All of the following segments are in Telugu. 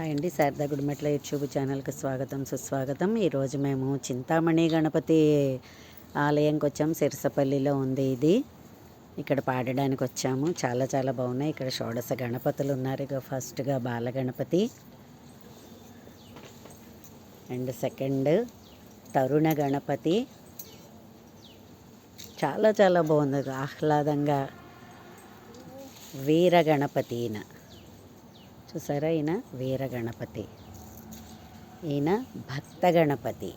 హాయ్ అండి, శారదా గుడిమెట్ల యూట్యూబ్ ఛానల్కి స్వాగతం సుస్వాగతం. ఈరోజు మేము చింతామణి గణపతి ఆలయంకి వచ్చాము. సిరసపల్లిలో ఉంది ఇది. ఇక్కడ పాడడానికి వచ్చాము. చాలా చాలా బాగున్నాయి. ఇక్కడ షోడశ గణపతులు ఉన్నారు. ఇక ఫస్ట్గా బాల గణపతి అండ్ సెకండ్ తరుణ గణపతి. చాలా చాలా బాగుంది, ఆహ్లాదంగా. వీర గణపతి ఈయన చూసారా, ఈయన వీర గణపతి. ఈయన భక్త గణపతి.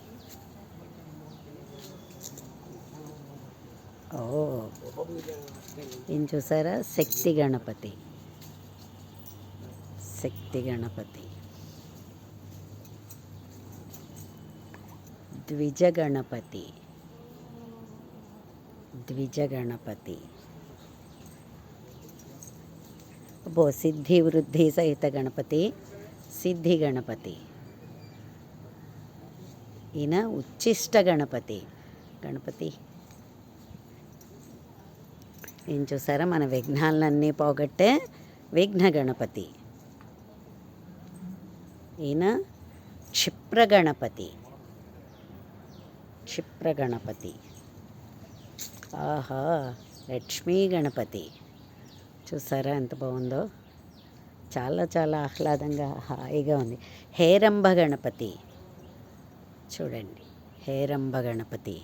ఈయన చూసారా, శక్తి గణపతి. శక్తి గణపతి. ద్విజ గణపతి. ద్విజ గణపతి. సిద్ధి వృద్ధి సహిత గణపతి, సిద్ధి గణపతి. ఈయన ఉచ్చిష్ట గణపతి. గణపతి ఏం చూసారా, మన విఘ్నాలన్నీ పోగొట్టే విఘ్న గణపతి. ఈయన క్షిప్ర గణపతి. క్షిప్ర గణపతి. ఆహా, లక్ష్మీ గణపతి. చూసారా ఎంత బాగుందో, చాలా చాలా ఆహ్లాదంగా హాయిగా ఉంది. హేరంబ గణపతి చూడండి, హేరంబ గణపతి.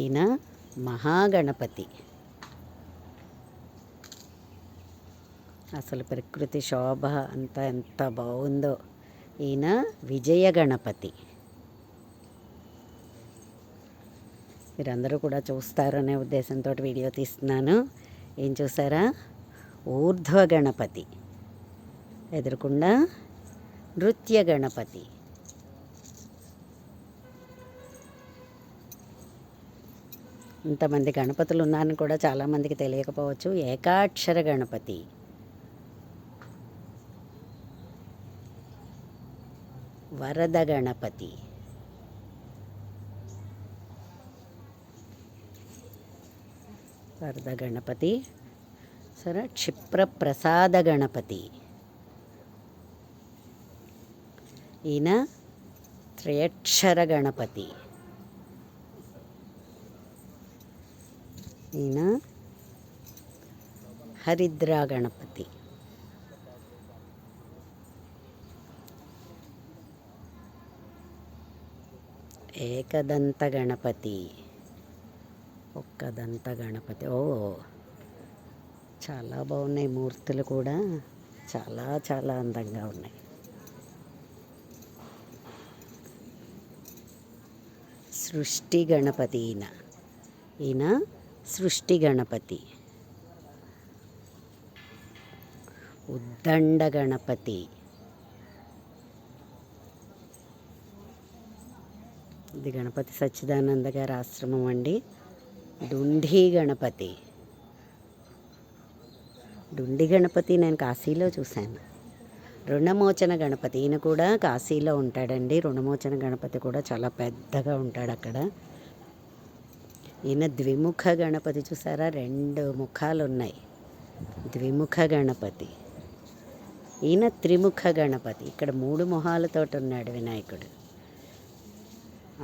ఈయన మహాగణపతి. అసలు ప్రకృతి శోభ అంతా ఎంత బాగుందో. ఈయన విజయ గణపతి. మీరందరూ కూడా చూస్తారనే ఉద్దేశంతో వీడియో తీస్తున్నాను. ఏం చూసారా, ఊర్ధ్వ గణపతి. ఎదురుకుండా నృత్య గణపతి. ఇంతమంది గణపతులు ఉన్నారని కూడా చాలామందికి తెలియకపోవచ్చు. ఏకాక్షర గణపతి. వరద గణపతి. వరద గణపతి. సరే, క్షిప్ర ప్రసాద గణపతి. ఈయన త్రయక్షర గణపతి. ఈయన హరిద్రా గణపతి. ఏకదంత గణపతి. ఒక్కదంత గణపతి. చాలా బాగున్నాయి. మూర్తులు కూడా చాలా చాలా అందంగా ఉన్నాయి. సృష్టి గణపతి. ఈయన సృష్టి గణపతి. ఉద్దండ గణపతి. ఇది గణపతి సచ్చిదానంద గారి ఆశ్రమం అండి. డుండి గణపతి. డుండి గణపతి నేను కాశీలో చూశాను. రుణమోచన గణపతి. ఈయన కూడా కాశీలో ఉంటాడండి. రుణమోచన గణపతి కూడా చాలా పెద్దగా ఉంటాడు అక్కడ. ఈయన ద్విముఖ గణపతి. చూసారా, 2 ముఖాలు ఉన్నాయి. ద్విముఖ గణపతి. ఈయన త్రిముఖ గణపతి. ఇక్కడ 3 మొహాలతో ఉన్నాడు వినాయకుడు.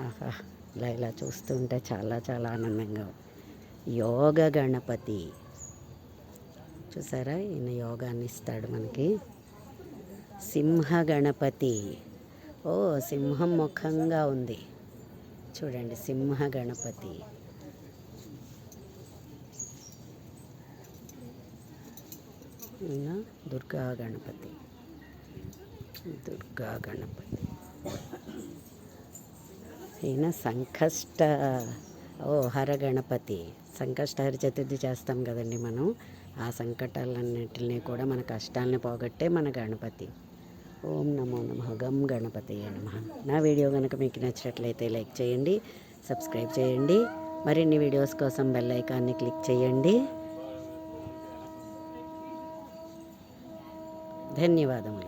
ఆహా, ఇలా చూస్తుంటే చాలా చాలా ఆనందంగా. యోగ గణపతి. చూసారా, ఈయన యోగాన్ని ఇస్తాడు మనకి. సింహ గణపతి. సింహం ముఖంగా ఉంది చూడండి, సింహ గణపతి. ఈయన దుర్గా గణపతి. దుర్గా గణపతి. ఈయన సంకష్ట హర గణపతి. సంకష్టహర చతుర్థి చేస్తాం కదండి మనం. ఆ సంకటాలన్నింటినీ కూడా మన కష్టాలని పోగొట్టే మన గణపతి. ఓం నమో నమః. గం గణపతయే నమః. నా వీడియో కనుక మీకు నచ్చినట్లయితే లైక్ చేయండి, సబ్స్క్రైబ్ చేయండి. మరిన్ని వీడియోస్ కోసం బెల్ ఐకాన్ని క్లిక్ చేయండి. ధన్యవాదములు.